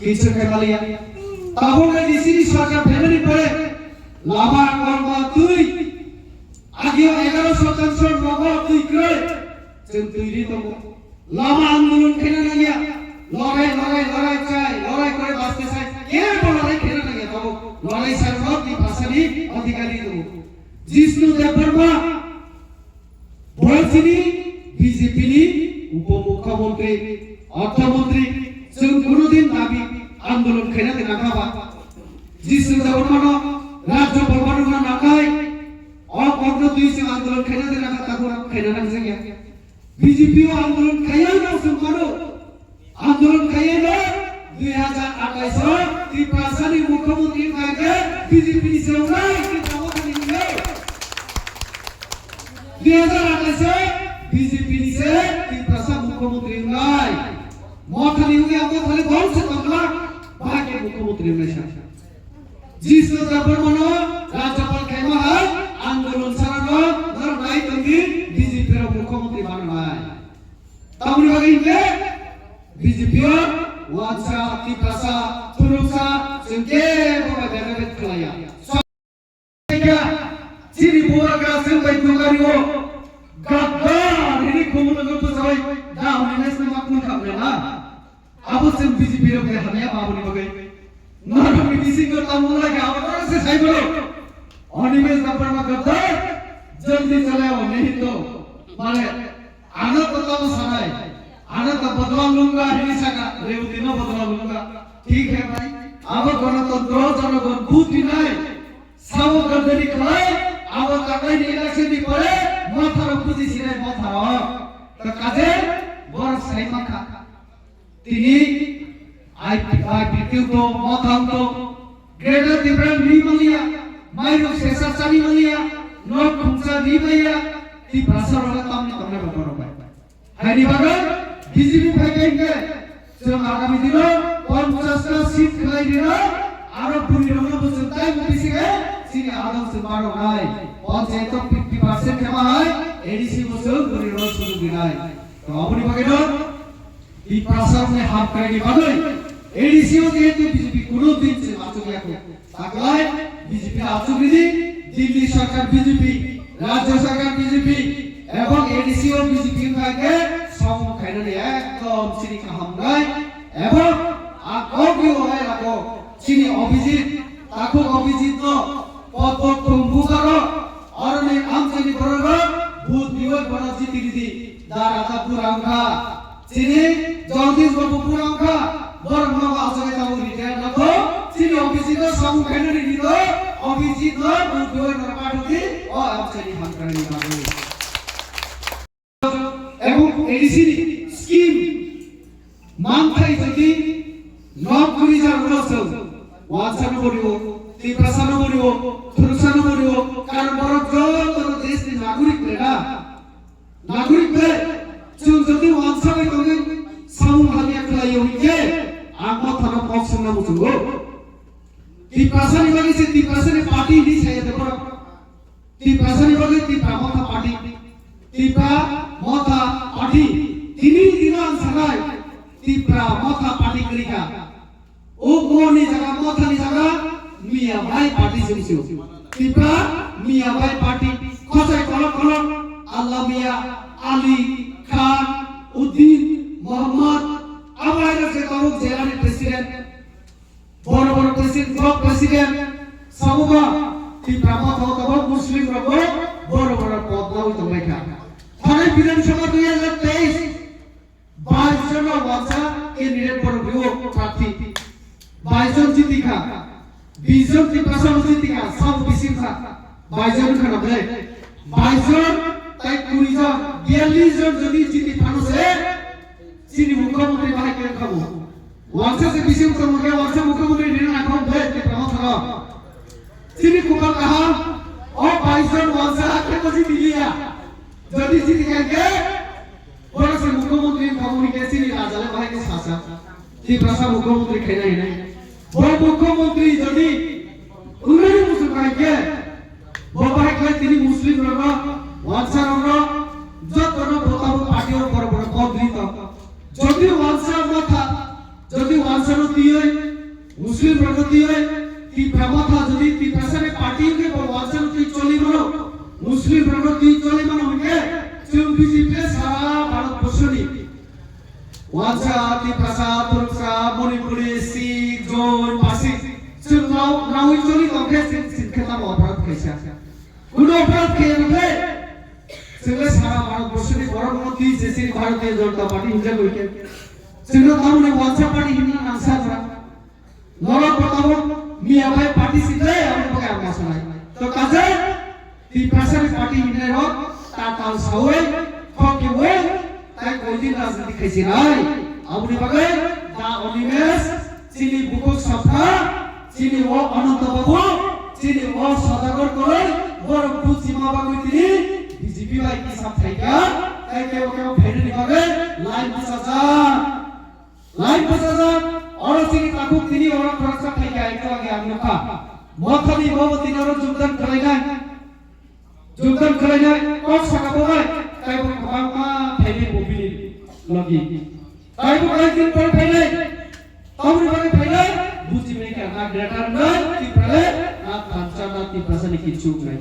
কিছু খেমালিয়া তাহলে ডিসিডি সরকার ফেলেনি পড়ে লাভা কর্ম তুই আগে 11% নগর তুই করে जों তৈরি তব লাভা আন্দোলন খেলে লাগিয়া লড়াই চাই লড়াই করে বাঁচতে চাই কে লড়াই খেলে লাগিয়া তব লড়াই সার্বত কি ভাষানি অধিকারী তব জিষ্ণু দেববর্মা বলছিনি বিজেপি নি উপমুখ্যমন্ত্রী অর্থমন্ত্রী जों কোনদিন দাবি আন্দোলন খেলাতে নাখাবা জিষ্ণু দেববর্মা রাজ্য পরমাণু নাখাই অকর্ণ দুই से আন্দোলন খেলাতে নাখা তাকো খেলা নাখছে গিয়া বিজেপি আন্দোলন খাইয়া না সুমানো আন্দোলন খাইয়া না 2028 ত্রিপুরাসানি মুখ্যমন্ত্রী কাকে বিজেপি से নাই কি জবাবদারি নিলে 2028 বিজেপি से ত্রিপুরাসা মুখ্যমন্ত্রী নাই মথালি হুগে আমো খালি বলছে তোমরা ভাগে মুখ্যমন্ত্রী নাই জিষ্ণু দেববর্মা রাজ্যপাল খাইমা হয় আন্দোলন সারানো ধর নাই তুমি বিজেপি এর মুখ্যমন্ত্রী বানায় তামরি বাগিলে বিজেপি ওয়াচা ত্রিপুরাসা তুরুসা সঙ্গে বাবা দেখাবে খেলায়া চিনি বোরাগা সবাই দুগারিও গাদ্দার এনি কোমলগো তো সবাই না হলিনেস না মাকুল খাবে না আবসেন বিজেপি এর কে হানিয়া বাবুনি বাগে না আমি মিসিং করতাম মনে লাগে আমার से सही बोलो অনিমেষ ব্যাপারটা গাদ্দার जल्दी चले आओ नहीं तो माने आना तो तब सनाए आना तो बदला लूंगा ही सका रेव दिनों बदला लूंगा ठीक है भाई अब गणतंत्र जनगण बुद्धि नहीं सब गद्दारी खाए अब काकाई इलेक्शन दी पड़े माथार पुजी सिराय माथार तो काजे बड़ साई माखा তিনি আইপিটিউ তো মাথাম তো গ্রেটার দিব্রান নিমালিয়া মাইরো শেষা চানি মালিয়া নক খুমসা নিমাইয়া তি ভাষা ওলা তামনি তমনে বড় পায় হাইনি বাগা বিজেপি ফাইকাইকে जों আগামী দিন 50 টা সিট খেলাই দিন আরো পুরি রঙ বছর তাই মুতিসিগে সিনি আদম সে মারো নাই পঞ্চায়েত 50% খেমা হয় এডিসি বছর পুরি রঙ শুরু দিনাই তো আপনি বাগে না এই প্রশাসনে হাত কাটি বাগই এডিসিও যেহেতু বিজেপি কোনো দিন সে আচরিয়া কো তাকলাই বিজেপি আচরিদি দিল্লি সরকার বিজেপি রাজ্য সরকার বিজেপি এবং এডিসিও বিজেপি কাকে সমখাইনানি একদম চিনি কাহামগাই এবং আগিও হয় লাগো চিনি অভিজিৎ তাকো অভিজিৎ ন পদ্ম কুম্ভকার অরণে আমচিনি বরগ ভূত বিবল বনজি তিরিদি দা রাজা পুরাঙ্গা চিনি জগদীশ বাবু পুরাঙ্গা বরমা আজকে তাও রিটায়ার নাকো চিনি অভিজিৎ সমখাইনানি নিদ অভিজিৎ ভূত বিবল নরকাটুকি ও আমচিনি হামকানি বাবু এবং এডিসি স্কিম মানথাই যদি নকরি জারুলস ওয়াসানো বলিও ত্রিপ্রাসানো বলিও থুরসানো বলিও কারণ বড় যত দেশনি নাগরিক লেনা নাগরিক লে जों যদি ওয়ানসাই তবে সামু হালিয়া খাইও কে আগো থানা পক্ষ না মুজুগো ত্রিপ্রাসানি বাগি সে ত্রিপ্রাসানি পার্টি নি ছাইয়া দেখো ত্রিপ্রাসানি বাগি ত্রিপ্রামথা পার্টি ত্রিপ্রা মথা পার্টি তিনি দিনান সারাই ত্রিপ্রা মথা পার্টি করিকা ও গোনি জায়গা মথা নি জায়গা মিয়া ভাই পার্টি জমছিও ত্রিপ্রা মিয়া ভাই পার্টি খসাই কল আল্লাহ মিয়া আলী খান উদ্দিন মোহাম্মদ আবার আছে তাও জেলার প্রেসিডেন্ট বড় বড় প্রেসিডেন্ট ব্লক প্রেসিডেন্ট সমবা ত্রিপ্রা মথা তব মুসলিম রব বড় বড় পদ দাও তোমাইকা থানায় বিধানসভা 2023 22 জন ওয়াসা ক্যান্ডিডেট বড় বিয়োগ প্রার্থী 22 জন জিতিকা 20 জন ত্রিপ্রাসা জিতিকা সব বিসিমসা 22 জন খানাবে 22 জন তাই 20 জন 42 জন যদি জিতি ফানুসে চিনি মুখ্যমন্ত্রী ভাই কে খাবো ওয়াসা সে বিসিমসা মুখে ওয়াসা মুখ্যমন্ত্রী নিন এখন দেখ কে প্রমথা চিনি কুকা কাহা ও 22 জন ওয়াসা কে বজি দিলিয়া যদি চিনি কে বড় সে মুখ্যমন্ত্রী খবরি কে চিনি রাজালে ভাই কে শাসক ত্রিপ্রাসা মুখ্যমন্ত্রী খেলাই নাই বড় মুখ্যমন্ত্রী যদি উন্নয়ন মুসলমান কে বাবা কে তিনি মুসলিম রগ ওয়াসা রগ যত রগ প্রতাপ পার্টি বড় বড় পদ দিত যদি ওয়াসা মাথা যদি ওয়ানসানো দিয়ে মুসলিম প্রগতিয়ে তি প্রমাথা যদি তি প্রসারে পার্টি কে ওয়ানসানো তি চলি মানো মুসলিম প্রগতি চলি মানো কে जों বিজেপি সারা ভারতবর্ষনি ওয়ানসা তি প্রসা তুরসা মণিপুরি শিখ জৈন পাসিক जों नावै चली दंखे सिनखेता अपराध खायसा गुण अपराध खेलबे जों सारा भारतबर्षनि बरमती जेसि भारतीय जनता पार्टी हिंजा गयके जों तामने वानसा पार्टी हिंना नांसा जरा नरा प्रताप मिया भाई पार्टी सिधे आमने बगे आमासनाय तो काजे ती प्रसारी पार्टी हिंने रो ताताल सावे फके वे ताई कोइदिन राजनीति खायसि नाय आमने बगे दा अनिमेश चिनी बुकुक सफा চিনি ও অনন্ত বাবু চিনি ও সদাগর করে বড় বুঝিমা বাবু তিনি বিজেপি বাই কি সব থাইকা তাই কেউ কেউ ফেরে নিভাবে লাইন বাজাজা और চিনি তাকু তিনি ওরা খরচা থাইকা একটু আগে আমি কা মথানি বাবু তিনি ওরা যোগদান করাইনাই কত টাকা পায় তাই বাবা ফেরে ববিনি লগি তাই বলে দিন পর ফেরে তামরি বাগে ফেরে বুঝি মেকে না গ্রেটার না তি প্রালে না কাঞ্চা না তি প্রাসানি কিছু নাই